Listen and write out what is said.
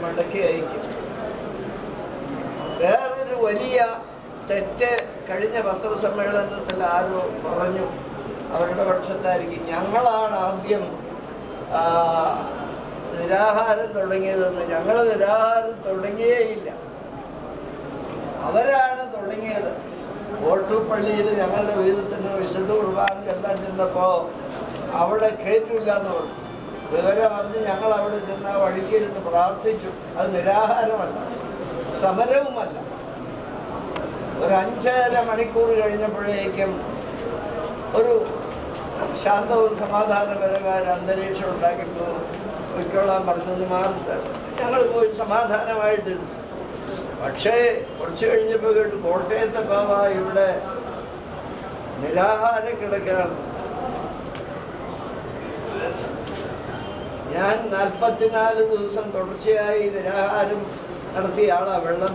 മടക്കി അയക്കും. വേറൊരു വലിയ തെറ്റ് കഴിഞ്ഞ പത്രസമ്മേളനത്തിൽ ആരോ പറഞ്ഞു, അവരുടെ പക്ഷത്തായിരിക്കും. ഞങ്ങളാണ് ആദ്യം നിരാഹാരം തുടങ്ങിയതെന്ന്. ഞങ്ങൾ നിരാഹാരം തുടങ്ങിയേയില്ല, അവരാണ് തുടങ്ങിയത്. ഓട്ടുപള്ളിയിൽ ഞങ്ങളുടെ വീതത്തിന് വിശുദ്ധ കുർബാന ചെല്ലാൻ ചെന്നപ്പോൾ അവിടെ കയറ്റില്ല എന്ന് പറഞ്ഞു. വിവരം അറിഞ്ഞ് ഞങ്ങൾ അവിടെ ചെന്ന വഴിക്കിരുന്ന് പ്രാർത്ഥിച്ചു. അത് നിരാഹാരമല്ല, സമരവുമല്ല. ഒരു 5.5 മണിക്കൂർ കഴിഞ്ഞപ്പോഴേക്കും ഒരു ശാന്തവും സമാധാനപരമായ അന്തരീക്ഷം ഉണ്ടാക്കിപ്പോൾ പൊയ്ക്കോളാൻ പറഞ്ഞൊന്ന് മാറി ഞങ്ങൾ പോയി സമാധാനമായിട്ടിരുന്നു. പക്ഷേ കുറച്ച് കഴിഞ്ഞപ്പോൾ കേട്ടു കോട്ടയത്തെ ബാബ ഇവിടെ നിരാഹാരം കിടക്കുകയാണ്. ഞാൻ 44 ദിവസം തുടർച്ചയായി നിരാഹാരം നടത്തിയ ആളാണ്. വെള്ളം